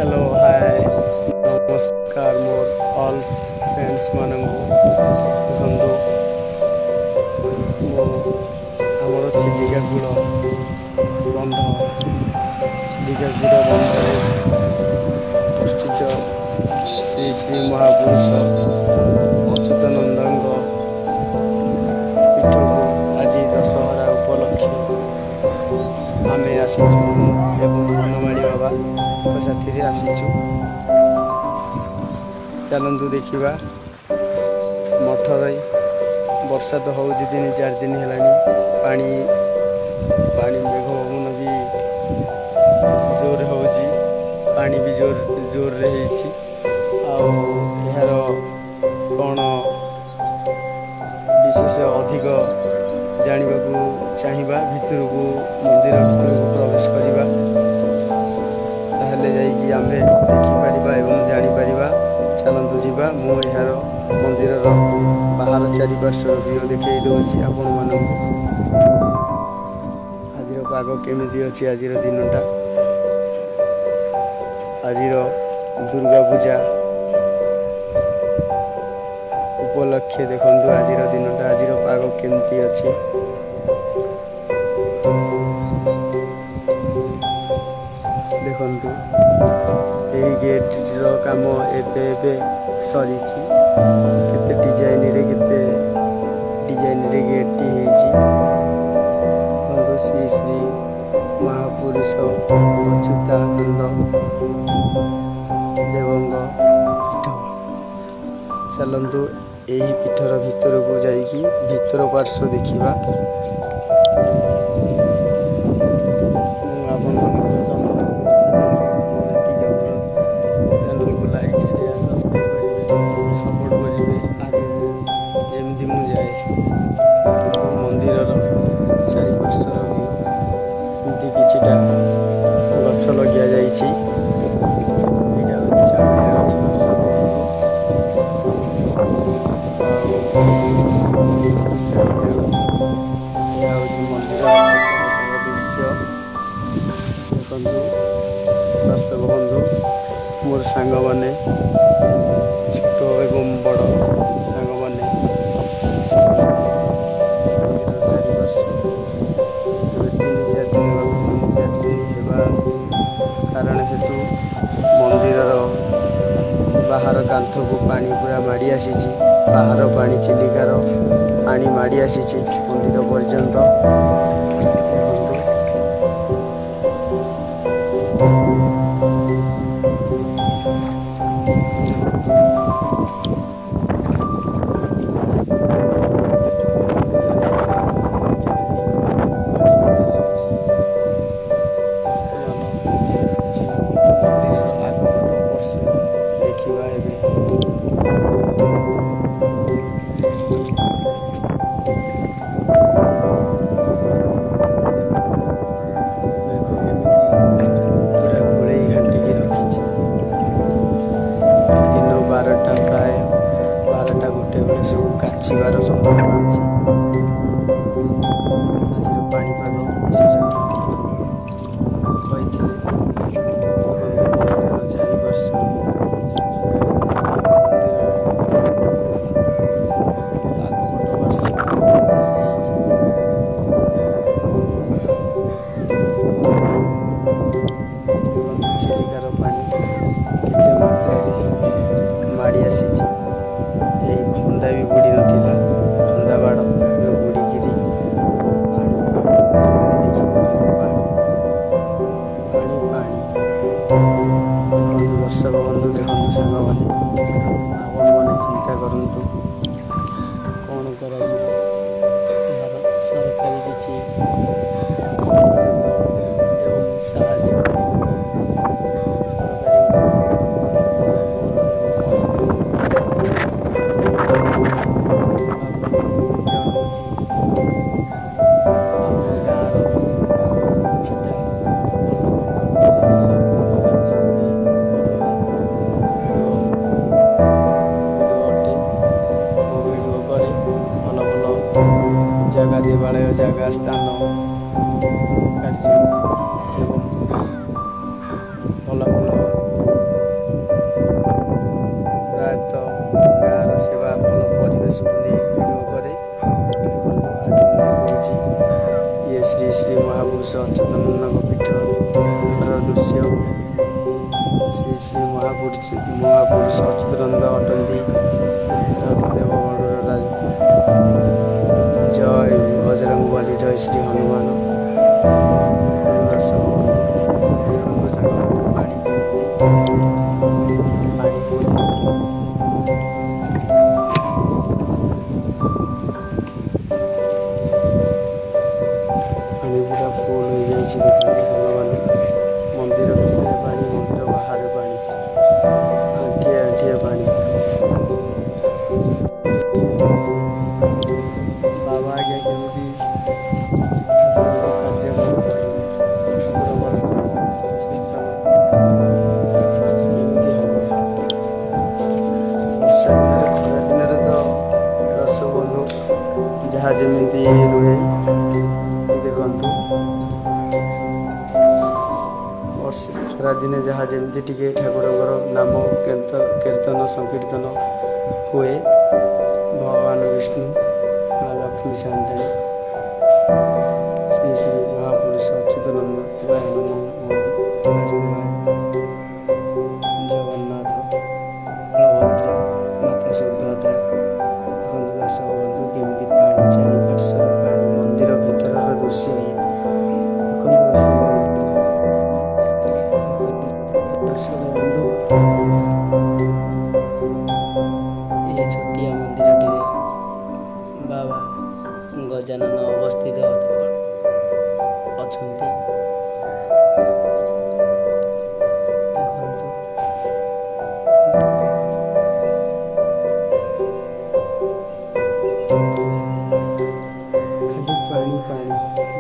Hello hi नमस्कार more all friends मानंगु देखंतु मो हमर चिलिका कूल बंध चिलिका कूल बंधरे उपस्थित श्री श्री महापुरुष अच्युतानंद पीठ को आज दशहरा उपलक्षे आमे आसीचु एवं बनमाड़ी बाबा साथी आसीचु। चलतु देखा मठर वर्षा तो हूँ 3-4 दिन है पानी पानी मेघ पवन भी जोर हो पानी भी जोर जोर रे यार कौन विशेष अधिक जानवा चाहिए भितर को मंदिर भितर को प्रवेश करवा जाइए आमे देखिपर एवं जापर। चलतु जीवा मु यार मंदिर बाहर चारिपार्श्वर व्यू देखई दूसरी आपण मान। आज पाग केमी अच्छी आज दिनटा आज दुर्गा पूजा उपलक्षे देखु आज दिनटा आज पाग केमती अच्छी। देखंतु यही गेट काम एबे सरी केते डिजाइन रे गेट टी श्री श्री महापुरुष अच्युतानंद देवंग पीठ। चलतु यही पीठर भितर को जाइकी भितर पार्श्व देखा गछ लगिया मंदिर दृश्य देखु। दर्शक बंधु मोर सांग माने छोट एवं बड़ सांग माने कारण हेतु मंदिर बाहर कांथ को पानी पूरा माड़ी आसी बाहर पानी चिलिकार पानी माड़ी आसी मंदिर पर्यंत। ମହାପୁରୁଷ ଅଚ୍ୟୁତାନନ୍ଦଙ୍କ ପୀଠର ଦୃଶ୍ୟ। ଶ୍ରୀ ଶ୍ରୀ ମହାପୁରୁଷ ଅଚ୍ୟୁତାନନ୍ଦ ଅଟନ୍ତି ଦେବଗଡ଼ର ରାଜ। ଜୟ ବଜରଙ୍ଗ ବଲି, ଜୟ ଶ୍ରୀ ହନୁମାନ। ଦର୍ଶକ ଦେଖନ୍ତୁ ସାଙ୍ଗମାନେ ପାଣି ପୁରା ଫୁଲ ହୋଇଯାଇଛି। ଦେଖନ୍ତୁ ସାଙ୍ଗମାନେ ମନ୍ଦିର ଭିତରେ ପାଣି, ମନ୍ଦିର ବାହାରେ ପାଣି, ଆଣ୍ଠିଏ ଆଣ୍ଠିଏ ପାଣି। ବାବା ଆଜ୍ଞା କେମିତି କାର୍ଯ୍ୟ କରୁଛନ୍ତି, କେମିତି ହବ। ବର୍ଷା ଦିନରେ, ଖରା ଦିନରେ ତ ଦର୍ଶକ ବନ୍ଧୁ ଯାହା ଯେମିତି ରୁହେ। ଦେଖନ୍ତୁ ଖରାଦିନେ ଯାହା ଯେମିତି ଟିକେ ଠାକୁରଙ୍କର ନାମ କୀର୍ତ୍ତନ ସଂକୀର୍ତ୍ତନ ହୁଏ। ଭଗବାନ ବିଷ୍ଣୁ, ମା ଲକ୍ଷ୍ମୀ ସାନ୍ତାଣୀ, ଶ୍ରୀ ଶ୍ରୀ ମହାପୁରୁଷ ଅଚ୍ୟୁତାନନ୍ଦ ଜଗନ୍ନାଥ, ବଳଭଦ୍ର, ମାତା ସୁଭଦ୍ରା। ଦେଖନ୍ତୁ ଦର୍ଶକ ବନ୍ଧୁ କେମିତି ପାଣି, ଚାରିପାର୍ଶ୍ୱର ପାଣି, ମନ୍ଦିର ଭିତରର ଦୃଶ୍ୟ ଇଏ। ଦେଖନ୍ତୁ ଦର୍ଶକ ବନ୍ଧୁ ଏହି ଛୋଟିଆ ମନ୍ଦିରଟିରେ ବାବା ଗଜାନନ ଅବସ୍ଥିତ ଅଛନ୍ତି। ଦେଖନ୍ତୁ ଖାଲି ପାଣି ପାଣି,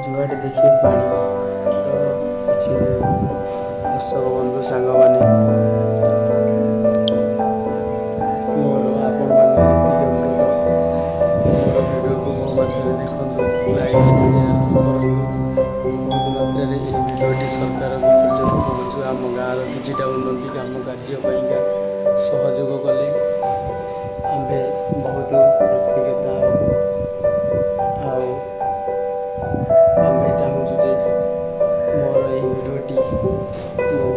ଯୁଆଡ଼େ ଦେଖିବେ ପାଣି। ତ କିଛି ଦର୍ଶକ ବନ୍ଧୁ ସାଙ୍ଗମାନେ ଆପଣମାନେ ମୋର ଭିଡ଼ିଓକୁ ମୋ ମାଧ୍ୟମରେ ଦେଖନ୍ତୁ, ଲାଇକ୍ ସେୟାର କରନ୍ତୁ। ବହୁତ ମାତ୍ରାରେ ଏହି ଭିଡ଼ିଓଟି ସରକାରଙ୍କ ପର୍ଯ୍ୟନ୍ତ ପହଞ୍ଚୁ। ଆମ ଗାଁର କିଛିଟା ଉନ୍ନତି କାମ କାର୍ଯ୍ୟ ପାଇଁକା ସହଯୋଗ କଲେ ଆମ୍ଭେ ବହୁତ କୃତଜ୍ଞତା ହେବୁ। ଆଉ ଆମେ ଚାହୁଁଛୁ ଯେ ମୋର ଏହି ଭିଡ଼ିଓଟି ମୁଁ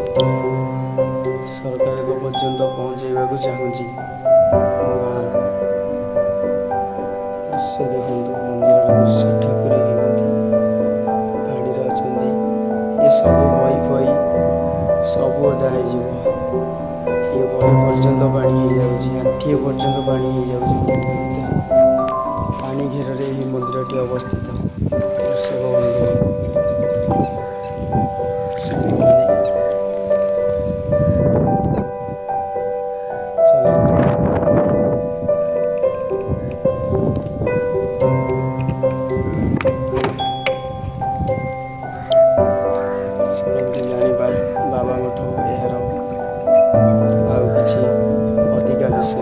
ସରକାରଙ୍କ ପର୍ଯ୍ୟନ୍ତ ପହଞ୍ଚାଇବାକୁ ଚାହୁଁଛି। ଆମ ଗାଁର ଦୃଶ୍ୟ ଦେଖନ୍ତୁ, ମନ୍ଦିରର ଦୃଶ୍ୟ, ଠାକୁର କେମିତି ପାଣିରେ ଅଛନ୍ତି। ଏସବୁ ବହି ଫହି ସବୁ ଓଦା ହେଇଯିବ। ଏ ବହି ପର୍ଯ୍ୟନ୍ତ ପାଣି ହେଇଯାଉଛି, ଆଣ୍ଠିଏ ପର୍ଯ୍ୟନ୍ତ ପାଣି ହେଇଯାଉଛି ମନ୍ଦିର ଭିତରେ। ପାଣି ଘେରରେ ଏହି ମନ୍ଦିରଟି ଅବସ୍ଥିତ। ଦର୍ଶକ ବନ୍ଧୁ ସାଙ୍ଗମାନେ ଚଲନ୍ତୁ। ଶୁଣନ୍ତୁ ଜାଣିବା ବାବାଙ୍କଠୁ ଏହାର ଆଉ କିଛି ଅଧିକା ବିଷୟ।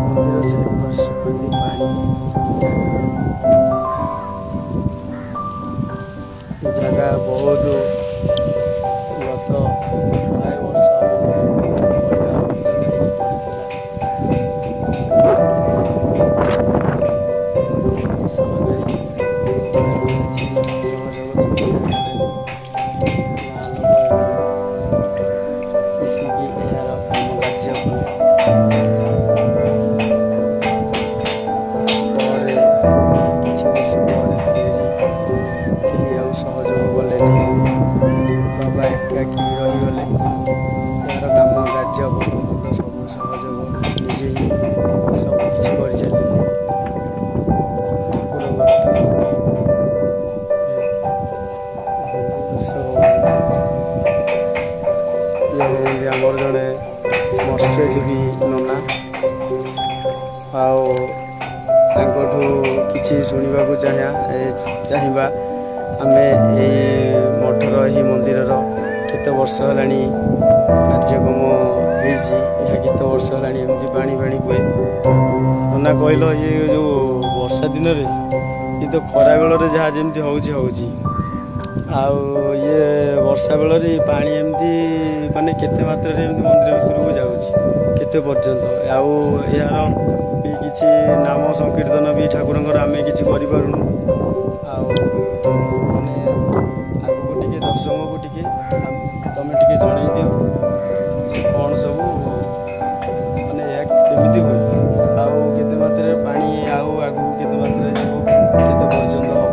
ମନ୍ଦିର ଚାରିପାର୍ଶ୍ୱ ଖାଲି ପାଣି। ଏ ଜାଗା ବହୁତ ଗତ ପ୍ରାୟ ବର୍ଷ ମିଶିକି ଏହାର କାମ କାର୍ଯ୍ୟ ପରେ କିଛି ବର୍ଷ ପରେ କେହି ଆଉ ସହଯୋଗ କଲେନି। ବାବା ଏକାକି ରହିଗଲେ। ଏହାର କାମ କାର୍ଯ୍ୟ ଭଲ ମନ୍ଦ ସବୁ ସହଯୋଗ ନିଜେ ହିଁ ସବୁ କିଛି କରିଚାଲିଲେ। ଆମର ଜଣେ ମତ୍ସ୍ୟଜୀବୀ ନନା। ଆଉ ତାଙ୍କଠୁ କିଛି ଶୁଣିବାକୁ ଚାହିଁବା ଆମେ ଏହି ମଠର, ଏହି ମନ୍ଦିରର କେତେ ବର୍ଷ ହେଲାଣି କାର୍ଯ୍ୟକ୍ରମ ହେଇଛି, ଏହା କେତେ ବର୍ଷ ହେଲାଣି ଏମିତି ପାଣି ହୁଏ। ନନା କହିଲ ଇଏ ଯେଉଁ ବର୍ଷା ଦିନରେ ଇଏ ତ ଖରା ବେଳରେ ଯାହା ଯେମିତି ହେଉଛି, ଆଉ ଇଏ ବର୍ଷା ବେଳରେ ପାଣି ଏମିତି କେତେ ମାତ୍ରାରେ ଏମିତି ମନ୍ଦିର ଭିତରକୁ ଯାଉଛି, କେତେ ପର୍ଯ୍ୟନ୍ତ, ଆଉ ଏହାର କିଛି ନାମ ସଂକୀର୍ତ୍ତନ ବି ଠାକୁରଙ୍କର ଆମେ କିଛି କରିପାରୁନୁ। ଆଉ ମାନେ ଆଗକୁ ଟିକେ ଦର୍ଶକଙ୍କୁ ଟିକେ ତମେ ଟିକେ ଜଣେଇ ଦିଅ କ'ଣ ସବୁ ମାନେ ଏହା କେମିତି ହୁଏ, ଆଉ କେତେ ମାତ୍ରାରେ ପାଣି ଆଉ ଆଗକୁ କେତେ ମାତ୍ରାରେ ଯିବ, କେତେ ପର୍ଯ୍ୟନ୍ତ ହେବ?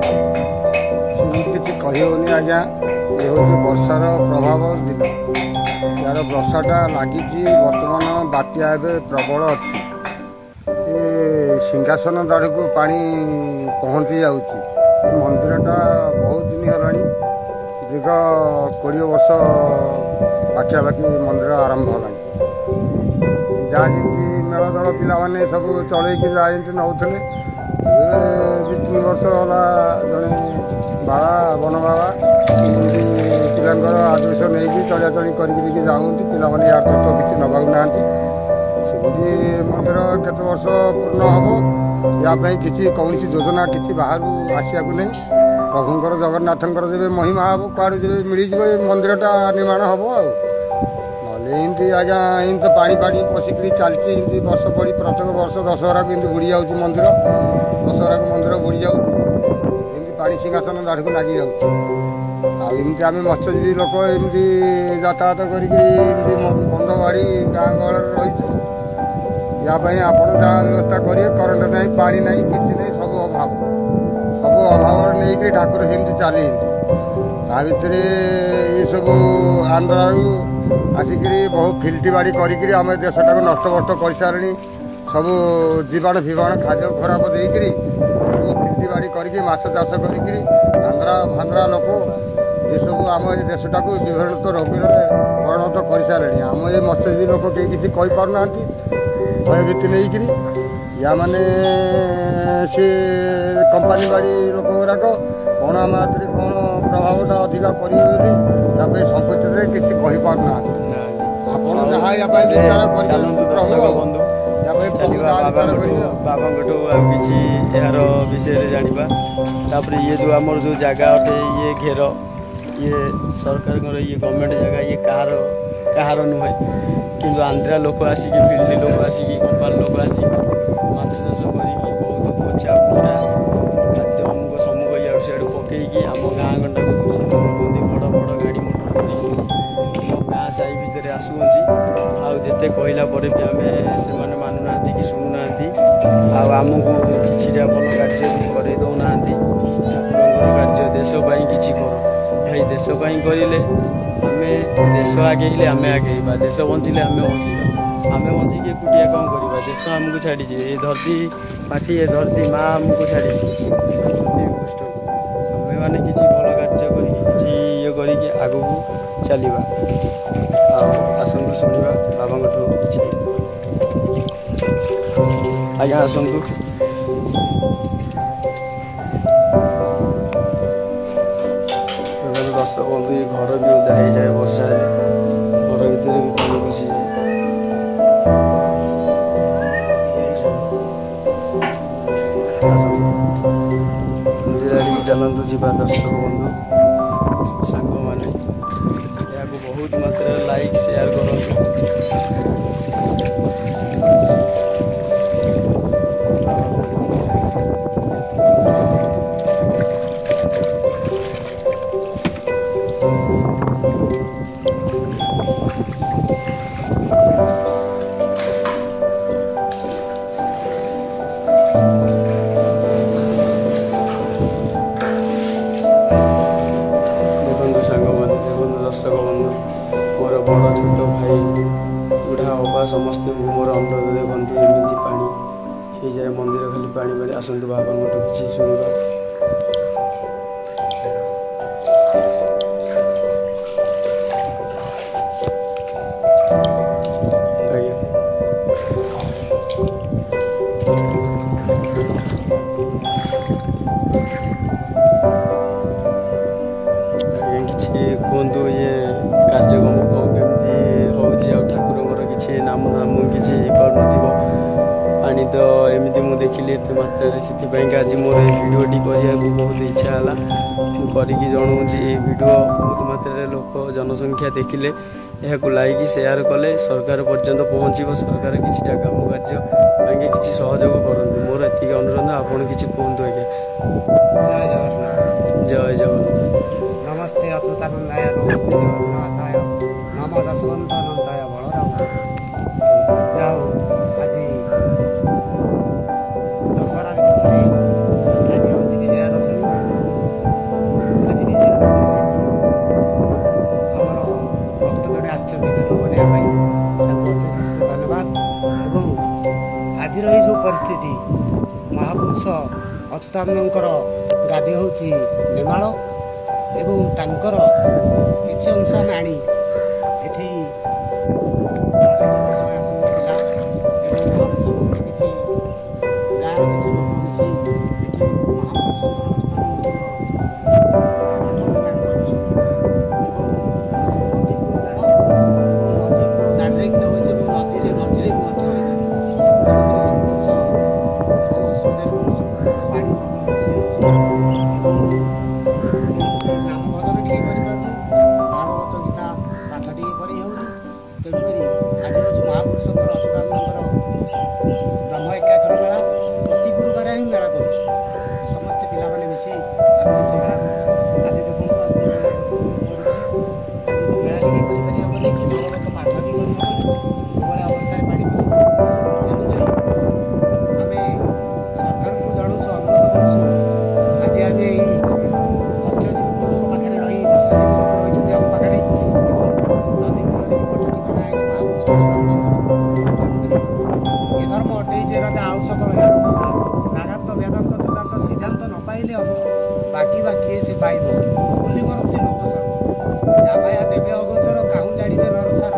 ସେମିତି କିଛି କହିହେଉନି ଆଜ୍ଞା। ଏ ହେଉଛି ବର୍ଷାର ପ୍ରଭାବ ଦିନ। यार वर्षाटा लगी बर्तमान बात्या ए प्रबल अच्छी सिंहासन दाढ़ को पा पहुँची जाऊँगी। मंदिरटा बहुत दिन है दीर्घ 20 वर्ष पाखापाखि मंदिर आरंभ है। जहाँ जमी मेल दल पाने सब चलैकी जमी नौले 2-3 वर्ष है बाबा वन बाबा पिलांकर आदर्श नहीं चलिया चली करके जाऊँगी। पिलाने यार तो किसी नवा ना सेमती मंदिर केत वर्ष पूर्ण हम या किसी कौन योजना किसी बाहर आसिया नहीं। प्रभुंर जगन्नाथंकर जब महिमा हम कड़े जब मिलज मंदिरटा निर्माण हम आमती आज्ञा इन तो पानी पानी पशिक चलती वर्ष पड़ी प्रत्येक वर्ष दशहरा को बुड़ी जाऊँगी। मंदिर दशहरा को मंदिर बुड़ी जाऊँगी पानी सिंहासन दाढ़ को लगी जामती आम मत्स्यजीवी लोक एमती यातायात करी बंध बाड़ी गाँ गहल रही यापाई आपड़ जहाँ व्यवस्था करेंगे। करंट नहीं पानी नहीं किसी नहीं सब अभाव नहीं ठाकुर सेमती चली ता भर ये सब आंध्र आसिक बहुत फिल्टी बाड़ी करी आम देशटा को नष्ट बस्ट कर सारे सब जीवाणु फीवाणु खाद्य खराब देकरी फिल्टी बाड़ी करके माछ चाष करी आंध्रा भांद्रा लोक ये सब आम देशटा को विभिन्न रोगी परिणत कर सारे। आम ये मत्स्यजीवी लोक कहीं किसी कहींपारना भयभीत नहीं या माने से कंपानी बाड़ी लोक गुराक कौन आम हाथ में कौन प्रभावटा अधिका करेंगे संपत्ति किसी कहींपारना आप जहाँ या विचार बाबांठू किसी यार विषय जाना तापर ये जो आमर जो जगह अटे ये घेर ये सरकार ये गवर्नमेंट जगह ये कहार नुहे कि आंध्रा लोक आसिक फिल्डी लोक आसिक कंपानी लोक आसिक माछ चाष कर बहुत पोचा पूरा खाद्य आमको सम्मुख इाड़ सियाड़ पकईकि आम गाँ गंडा को बड़ बड़ गाड़ी मोटर गाँ साई भितर आसुँच आते कहला भी आम से मानुना कि शुणुना आमको किसी भल कार्य कर दौना ठाकुर कार्य देशपाई कि कर भाई देशपाई करें आम देश आगे आम आगेबा देश बंचिले आम बचा आम बचिक एकुटिया कौन करवा देश आमको छाड़ी ये धरती माटी ये धरती माँ आमको छाड़ी कष्ट आम मैंने किसी भल कार्य कर ये आग को चलवा आसतु शुणा बाबा किसी आज्ञा आसतु दर्शक बंधु ये घर भी ओदा हो जाए वर्षा घर भर भी पानी पशि जाए। मंदिर आड़ चलतु जा दर्शक बंधु सांग मैंने बहुत मात्रा लाइक शेयर करूँ। दर्शक बंधु मोर बड़ छोट भाई बुढ़ा अबा समस्ते मोर अंतर देखते एमती पानी हो जाए मंदिर खाली पानी पानी आसतु बाबा किसी शुणा। कहतु ये कार्यक्रम कौन केमती हो ठाकुर किसी नाम नाम किसी पार पानी तो एमती मुझे देखिली एत मात्रा से आज मोर भिडटी करने बहुत इच्छा है करके जनाऊँगी। ये भिड बहुत मात्रा लोक जनसंख्या देखिले यहाँ लाइक शेयर कले सरकार पर्यंत पहुँचब सरकार किसी काम कार्य ଆଜ୍ଞା କିଛି ସହଯୋଗ କରନ୍ତୁ। ମୋର ଏତିକି ଅନୁରୋଧ, ଆପଣ କିଛି କୁହନ୍ତୁ ଆଜ୍ଞା। ଜୟ ଜଗନ୍ନାଥ। ଜୟ ଜଗନ୍ନାଥ। ନମସ୍ତେ ଅଚ୍ୟୁତାନନ୍ଦାୟ ନମସ୍ତେ ଜଗନ୍ନାଥାୟ ନମ ଯଶବନ୍ତ ଅନନ୍ତାୟ ବଳରାମ। ଯାହା ହଉ ଆଜି ଦଶହରାର ଦେଶରେ ଆଜି ହେଉଛି ବିଜୟା ଦଶମୀ। ଆଜି ବିଜୟା ଦଶମୀ ଆମର ଭକ୍ତ ଜଣେ ଆସିଛନ୍ତି ଭିଡ଼ ବନେଇବା ପାଇଁ, ତାଙ୍କୁ ଅଶେଷ ଅଶେଷ ଧନ୍ୟବାଦ। ଏବଂ ଆଜିର ଏହି ଯେଉଁ ପରିସ୍ଥିତି, ମହାପୁରୁଷ ଅଚ୍ୟୁତାନନ୍ଦଙ୍କର ଗାଦି ହେଉଛି ନେମାଳ ଏବଂ ତାଙ୍କର କିଛି ଅଂଶ ଆମେ ଆଣି ଏଠି ସମୟ ଆସନ ଥିଲା ଏବଂ ଆମେ ସମସ୍ତେ କିଛି ଗାଁର କିଛି ଲୋକ ମିଶି ଏଠି ମହାପୁରୁଷଙ୍କର ଅଚ୍ୟୁତାନନ୍ଦଙ୍କର ପାଠ କରୁଛୁ ଏବଂ ନଦୀକୂଳ ଗାଡ଼ ନଦୀକୂଳ ଗାଡ଼ିରେ କି ହୋଇଛି ଏବଂ ନଦୀରେ ମଝିରେ ବି ମଧ୍ୟ ହୋଇଛି। ତେଣୁକରି ସବୁ ବର୍ଷ ବହୁ ଅସୁବିଧାରେ ପଡ଼ୁଛୁ, ପାଣି ପ୍ରୋବ୍ଲେମ୍ ଆସିଯାଉଛି ଏବଂ ନାମ ଭଜନ ଟିକେ କରିପାରୁନୁ, ଭାଗବତ ଗୀତା ପାଠ ଟିକେ କରି ହେଉନି। ତେଣୁକରି ଆଜି ହେଉଛି ମହାପୁରୁଷଙ୍କର ଅଚ୍ୟୁତାନନ୍ଦଙ୍କର ବ୍ରହ୍ମ ଏକାକ୍ଷର ମେଳା। ପ୍ରତି ଗୁରୁବାର ହିଁ ମେଳା କରୁଛୁ, ସମସ୍ତେ ପିଲାମାନେ ମିଶି ଆମେ କିଛି ମେଳା କରୁଛୁ। ଆଜି ଦେଖନ୍ତୁ ଆଜି ମେଳା କରୁଛି, ମେଳା ଟିକେ କରିପାରି ହେବନି କି ଭାଗବତ ପାଠ ବି କରିହେବନି, ଏଭଳି ଅବସ୍ଥାରେ ପାଣି ପଡ଼ୁଛି। ତେଣୁକରି ଆମେ ସରକାରଙ୍କୁ ଜଣାଉଛୁ, ଅନୁରୋଧ କରୁଛୁ, ଆଜି ଆମେ ଏଇ ମତ୍ସ୍ୟଜୀବୀଙ୍କ ପାଖରେ ରହି ମତ୍ସ୍ୟଜୀବୀ ଲୋକ ରହିଛନ୍ତି ଆମ ପାଖରେ ଏବଂ ନଦୀ କୂଳରେ ବି ପଠାଣି କରାଯାଇଛି ମହାପୁରୁଷ ଅଚ୍ୟୁତାନନ୍ଦଙ୍କର। ତେଣୁକରି ଏ ଧର୍ମ ଅଟେ ଯେ ରାଜା ଆଉଷକ ରାଗାନ୍ତ ବେଦାନ୍ତ ବେଦାନ୍ତ ସିଦ୍ଧାନ୍ତ ନ ପାଇଲେ ହବ ବାକି ବା କିଏ ସେ ପାଇବ ବୋଲି ମରନ୍ତି ଲୋକ ସାର ଯାବାୟା ଦେବେ ଅଗୋଚର କାହୁଁ ଜାଣିବେ ନରଛାର।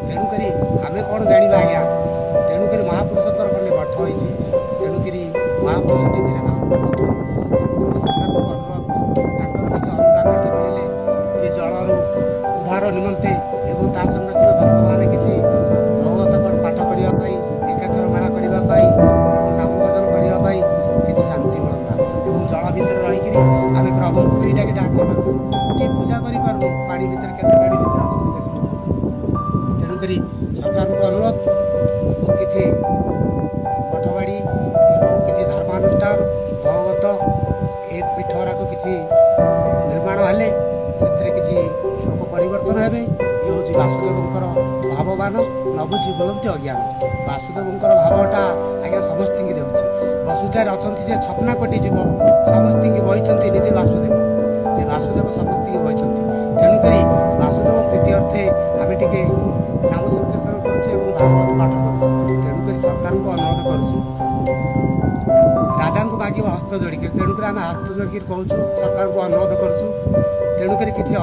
ତେଣୁକରି ଆମେ କ'ଣ ଜାଣିବା ଆଜ୍ଞା? ତେଣୁକରି ମହାପୁରୁଷଙ୍କର ଖଣ୍ଡେ ପାଠ ହୋଇଛି, ତେଣୁକରି ମହାପୁରୁଷ ଟିଭିରେ ନାମ କରିଛନ୍ତି। ସରକାରଙ୍କୁ ଅନୁରୋଧ, ତାଙ୍କର କିଛି ଅନୁଦାନ ଏଠି ମିଳିଲେ ଏ ଜଳରୁ ଉଦ୍ଧାର ନିମନ୍ତେ ଏବଂ ତା ସଙ୍ଗେ ସଙ୍ଗେ ଭକ୍ତମାନେ କିଛି ଭଗବତ ପାଠ କରିବା ପାଇଁ, ଏକାକ୍ଷର ମେଳା କରିବା ପାଇଁ ଏବଂ ନାମ ଭଜନ କରିବା ପାଇଁ କିଛି ଶାନ୍ତି ମିଳନ୍ତା ଏବଂ ଜଳ ଭିତରେ ରହିକିରି ଆମେ ପ୍ରଭୁଙ୍କୁ ବି ଏଇଟାକି ଡାକିପାରୁନୁ, ଟିକେ ପୂଜା କରିପାରୁନୁ, ପାଣି ଭିତରେ କେତେ ପାଣି ଭିତରେ ଅଛନ୍ତି ଦେଖୁଛୁ। ତେଣୁକରି ସରକାରଙ୍କୁ ଅନୁରୋଧ, କିଛି ମଠବାଡ଼ି ଏବଂ କିଛି ଧର୍ମାନୁଷ୍ଠାନ ଭଗବତ ଏ ପୀଠ ଗୁଡ଼ାକ କିଛି ନିର୍ମାଣ ହେଲେ ସେଥିରେ କିଛି ଲୋକ ପରିବର୍ତ୍ତନ ହେବେ। ଇଏ ହେଉଛି ବାସୁଦେବଙ୍କର ଭାବବାନ, ନ ବୁଝି ବୋଲନ୍ତି ଅଜ୍ଞାନ। ବାସୁଦେବଙ୍କର ଭାବଟା ଆଜ୍ଞା ସମସ୍ତଙ୍କୁ ଦେଉଛି। ବସୁଧାରେ ଅଛନ୍ତି ଯେ 56 କୋଟି ଜୀବ, ସମସ୍ତଙ୍କୁ ବହିଛନ୍ତି ନିଜେ ବାସୁଦେବ, ସେ ବାସୁଦେବ ସମସ୍ତଙ୍କୁ ବହିଛନ୍ତି। ତେଣୁକରି ବାସୁଦେବ ପ୍ରୀତି ଅର୍ଥେ ଆମେ ଟିକେ ନାମ ସଂକୀର୍ତ୍ତନ କରୁଛୁ ଏବଂ ଭାଗବତ ପାଠ କରୁଛୁ। ତେଣୁକରି ସରକାରଙ୍କୁ ଅନୁରୋଧ କରୁଛୁ, ରାଜାଙ୍କୁ ମାଗିବ ହସ୍ତ ଯୋଡ଼ିକିରି, ତେଣୁକରି ଆମେ ହସ୍ତ ଯୋଡ଼ିକିରି କହୁଛୁ, ସରକାରଙ୍କୁ ଅନୁରୋଧ କରୁଛୁ। ତେଣୁକରି କିଛି